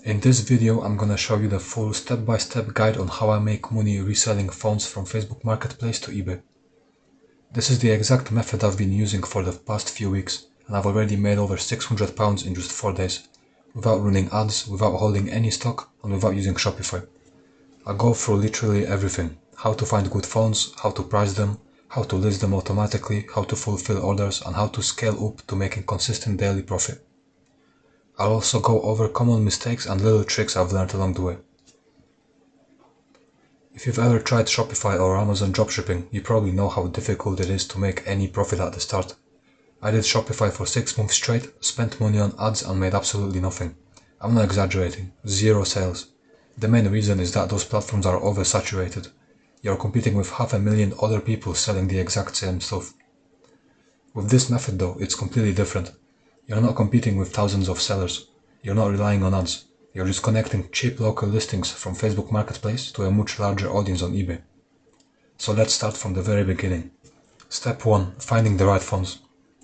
In this video, I'm gonna show you the full step-by-step guide on how I make money reselling phones from Facebook Marketplace to eBay. This is the exact method I've been using for the past few weeks, and I've already made over £600 in just 4 days, without running ads, without holding any stock, and without using Shopify. I go through literally everything: how to find good phones, how to price them, how to list them automatically, how to fulfill orders, and how to scale up to making consistent daily profit. I'll also go over common mistakes and little tricks I've learned along the way. If you've ever tried Shopify or Amazon dropshipping, you probably know how difficult it is to make any profit at the start. I did Shopify for 6 months straight, spent money on ads and made absolutely nothing. I'm not exaggerating, 0 sales. The main reason is that those platforms are oversaturated. You're competing with 500,000 other people selling the exact same stuff. With this method though, it's completely different. You're not competing with thousands of sellers. You're not relying on ads. You're just connecting cheap local listings from Facebook Marketplace to a much larger audience on eBay. So let's start from the very beginning. Step 1. Finding the right phones.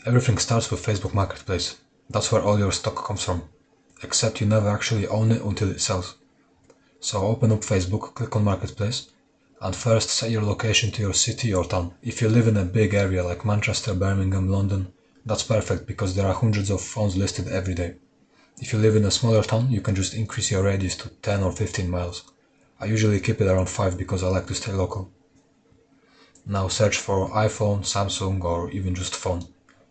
Everything starts with Facebook Marketplace. That's where all your stock comes from. Except you never actually own it until it sells. So open up Facebook, click on Marketplace, and first set your location to your city or town. If you live in a big area like Manchester, Birmingham, London, that's perfect because there are hundreds of phones listed every day. If you live in a smaller town, you can just increase your radius to 10 or 15 miles. I usually keep it around 5 because I like to stay local. Now search for iPhone, Samsung, or even just phone.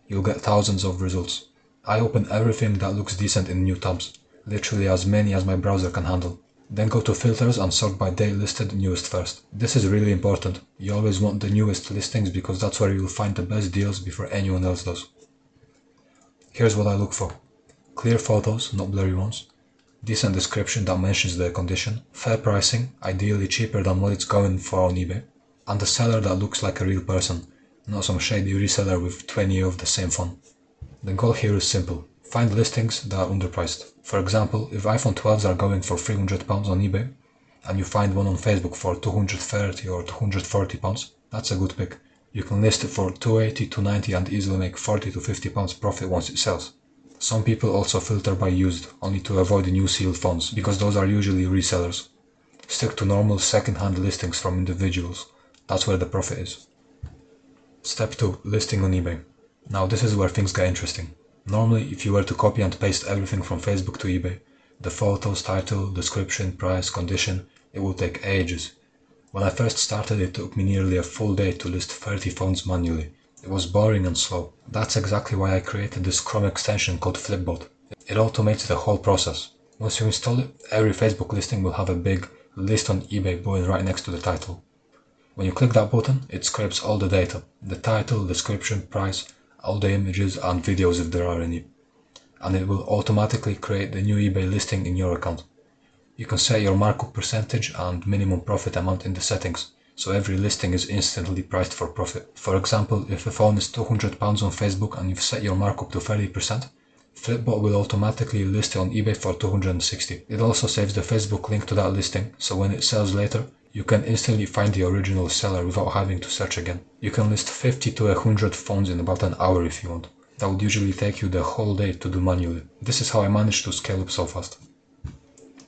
You'll get thousands of results. I open everything that looks decent in new tabs, literally as many as my browser can handle. Then go to filters and sort by date listed newest first. This is really important. You always want the newest listings because that's where you'll find the best deals before anyone else does. Here's what I look for: clear photos, not blurry ones, decent description that mentions the condition, fair pricing, ideally cheaper than what it's going for on eBay, and a seller that looks like a real person, not some shady reseller with 20 of the same phone. The goal here is simple: find listings that are underpriced. For example, if iPhone 12s are going for £300 on eBay, and you find one on Facebook for £230 or £240, that's a good pick. You can list it for £280, £290 and easily make £40 to £50 profit once it sells. Some people also filter by used, only to avoid the new sealed phones, because those are usually resellers. Stick to normal second-hand listings from individuals. That's where the profit is. Step 2. Listing on eBay. Now this is where things get interesting. Normally, if you were to copy and paste everything from Facebook to eBay, the photos, title, description, price, condition, it would take ages. When I first started, it took me nearly a full day to list 30 phones manually. It was boring and slow. That's exactly why I created this Chrome extension called Flipbot. It automates the whole process. Once you install it, every Facebook listing will have a big list on eBay button right next to the title. When you click that button, it scrapes all the data: the title, description, price, all the images and videos if there are any. And it will automatically create the new eBay listing in your account. You can set your markup percentage and minimum profit amount in the settings, so every listing is instantly priced for profit. For example, if a phone is £200 on Facebook and you've set your markup to 30%, Flipbot will automatically list it on eBay for £260. It also saves the Facebook link to that listing, so when it sells later, you can instantly find the original seller without having to search again. You can list 50 to 100 phones in about an hour if you want. That would usually take you the whole day to do manually. This is how I managed to scale up so fast.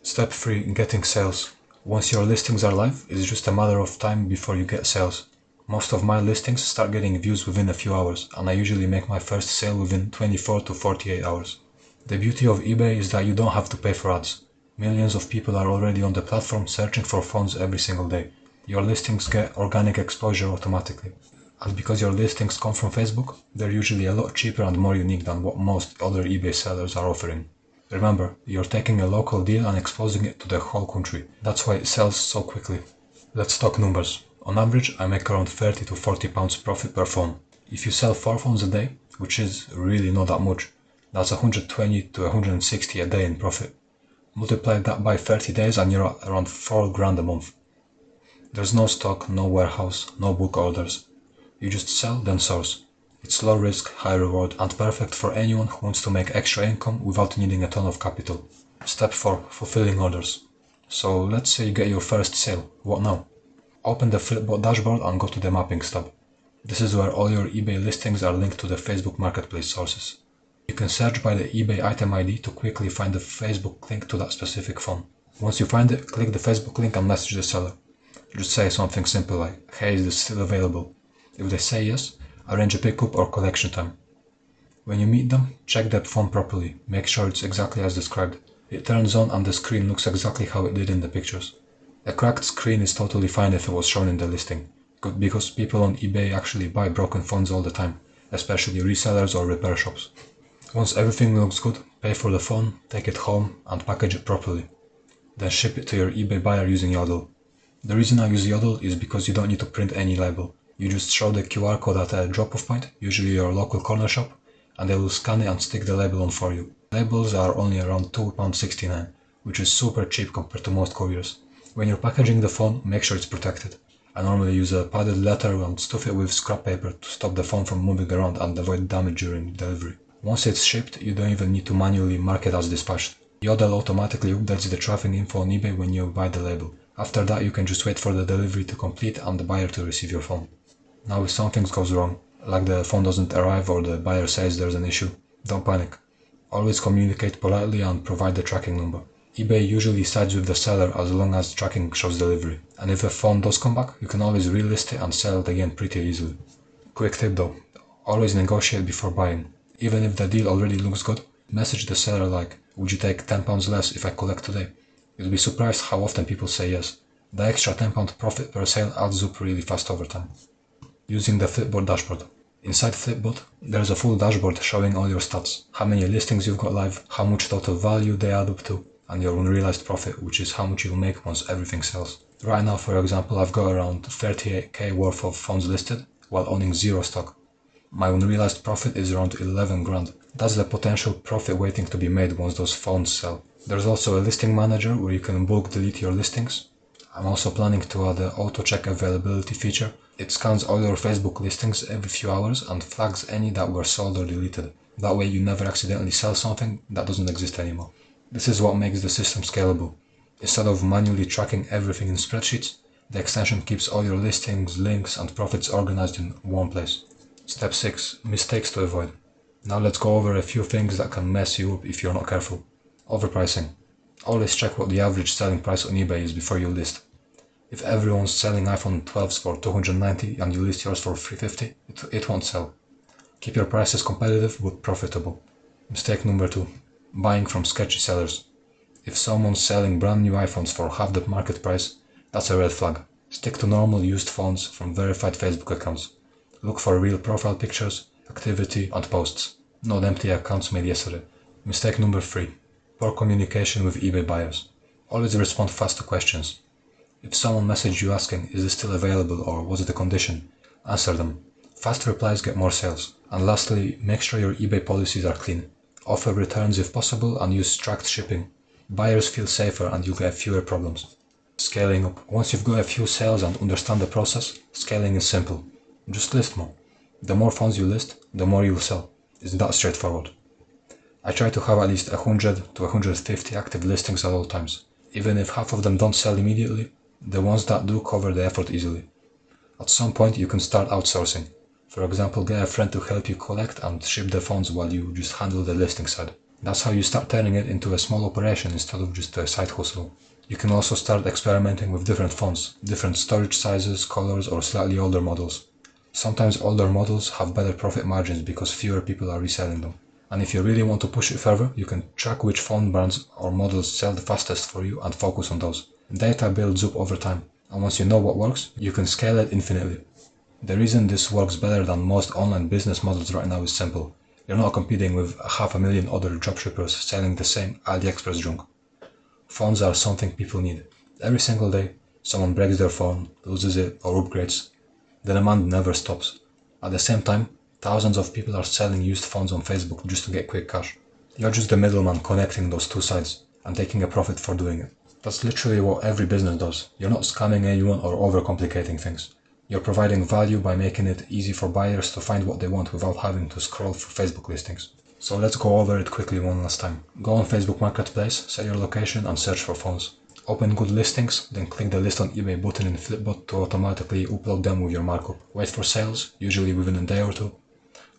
Step 3. Getting sales. Once your listings are live, it's just a matter of time before you get sales. Most of my listings start getting views within a few hours, and I usually make my first sale within 24 to 48 hours. The beauty of eBay is that you don't have to pay for ads. Millions of people are already on the platform searching for phones every single day. Your listings get organic exposure automatically. And because your listings come from Facebook, they're usually a lot cheaper and more unique than what most other eBay sellers are offering. Remember, you're taking a local deal and exposing it to the whole country. That's why it sells so quickly. Let's talk numbers. On average, I make around £30 to £40 profit per phone. If you sell 4 phones a day, which is really not that much, that's 120 to 160 a day in profit. Multiply that by 30 days and you're at around £4,000 a month. There's no stock, no warehouse, no book orders. You just sell, then source. It's low risk, high reward, and perfect for anyone who wants to make extra income without needing a ton of capital. Step 4. Fulfilling orders. So let's say you get your first sale. What now? Open the Flipbot dashboard and go to the Mappings tab. This is where all your eBay listings are linked to the Facebook Marketplace sources. You can search by the eBay item ID to quickly find the Facebook link to that specific phone. Once you find it, click the Facebook link and message the seller. Just say something simple like, "Hey, is this still available?" If they say yes, arrange a pickup or collection time. When you meet them, check that phone properly. Make sure it's exactly as described. It turns on and the screen looks exactly how it did in the pictures. A cracked screen is totally fine if it was shown in the listing, because people on eBay actually buy broken phones all the time, especially resellers or repair shops. Once everything looks good, pay for the phone, take it home and package it properly. Then ship it to your eBay buyer using Yodel. The reason I use Yodel is because you don't need to print any label. You just show the QR code at a drop-off point, usually your local corner shop, and they will scan it and stick the label on for you. Labels are only around £2.69, which is super cheap compared to most couriers. When you're packaging the phone, make sure it's protected. I normally use a padded letter and stuff it with scrap paper to stop the phone from moving around and avoid damage during delivery. Once it's shipped, you don't even need to manually mark it as dispatched. Yodel automatically updates the tracking info on eBay when you buy the label. After that, you can just wait for the delivery to complete and the buyer to receive your phone. Now if something goes wrong, like the phone doesn't arrive or the buyer says there's an issue, don't panic. Always communicate politely and provide the tracking number. eBay usually sides with the seller as long as tracking shows delivery, and if a phone does come back, you can always relist it and sell it again pretty easily. Quick tip though, always negotiate before buying. Even if the deal already looks good, message the seller like, "Would you take £10 less if I collect today?" You'll be surprised how often people say yes. The extra £10 profit per sale adds up really fast over time. Using the Flipboard dashboard. Inside Flipboard, there's a full dashboard showing all your stats, how many listings you've got live, how much total value they add up to, and your unrealized profit, which is how much you'll make once everything sells. Right now, for example, I've got around 38k worth of phones listed, while owning zero stock. My unrealized profit is around 11 grand. That's the potential profit waiting to be made once those phones sell. There's also a listing manager where you can bulk delete your listings. I'm also planning to add an auto check availability feature. It scans all your Facebook listings every few hours and flags any that were sold or deleted. That way you never accidentally sell something that doesn't exist anymore. This is what makes the system scalable. Instead of manually tracking everything in spreadsheets, the extension keeps all your listings, links and profits organized in one place. Step 6. Mistakes to avoid. Now let's go over a few things that can mess you up if you're not careful. Overpricing. Always check what the average selling price on eBay is before you list. If everyone's selling iPhone 12s for $290 and you list yours for $350, it won't sell. Keep your prices competitive but profitable. Mistake number 2. Buying from sketchy sellers. If someone's selling brand new iPhones for half the market price, that's a red flag. Stick to normal used phones from verified Facebook accounts. Look for real profile pictures, activity and posts, not empty accounts made yesterday. Mistake number 3. Poor communication with eBay buyers. Always respond fast to questions. If someone messaged you asking, "Is this still available?" or "What's the condition?" answer them. Fast replies get more sales. And lastly, make sure your eBay policies are clean. Offer returns if possible and use tracked shipping. Buyers feel safer and you'll get fewer problems. Scaling up. Once you've got a few sales and understand the process, scaling is simple. Just list more. The more phones you list, the more you'll sell. It's that straightforward. I try to have at least 100 to 150 active listings at all times. Even if half of them don't sell immediately, the ones that do cover the effort easily. At some point you can start outsourcing. For example, get a friend to help you collect and ship the phones while you just handle the listing side. That's how you start turning it into a small operation instead of just a side hustle. You can also start experimenting with different phones, different storage sizes, colors or slightly older models. Sometimes older models have better profit margins because fewer people are reselling them. And if you really want to push it further, you can track which phone brands or models sell the fastest for you and focus on those. Data builds up over time, and once you know what works, you can scale it infinitely. The reason this works better than most online business models right now is simple. You're not competing with 500,000 other dropshippers selling the same AliExpress junk. Phones are something people need. Every single day, someone breaks their phone, loses it, or upgrades. The demand never stops. At the same time, thousands of people are selling used phones on Facebook just to get quick cash. You're just the middleman connecting those two sides and taking a profit for doing it. That's literally what every business does. You're not scamming anyone or overcomplicating things. You're providing value by making it easy for buyers to find what they want without having to scroll through Facebook listings. So let's go over it quickly one last time. Go on Facebook Marketplace, set your location and search for phones. Open good listings, then click the list on eBay button in Flipboard to automatically upload them with your markup. Wait for sales, usually within a day or two.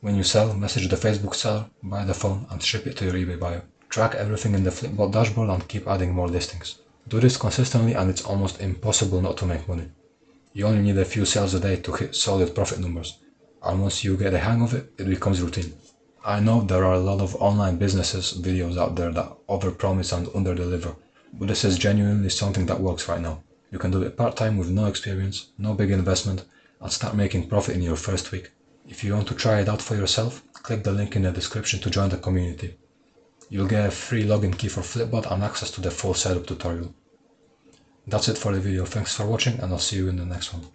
When you sell, message the Facebook seller, buy the phone, and ship it to your eBay buyer. Track everything in the Flipbot dashboard and keep adding more listings. Do this consistently and it's almost impossible not to make money. You only need a few sales a day to hit solid profit numbers, and once you get the hang of it, it becomes routine. I know there are a lot of online businesses videos out there that overpromise and underdeliver, but this is genuinely something that works right now. You can do it part-time with no experience, no big investment, and start making profit in your first week. If you want to try it out for yourself, click the link in the description to join the community. You'll get a free login key for Flipbot and access to the full setup tutorial. That's it for the video, thanks for watching and I'll see you in the next one.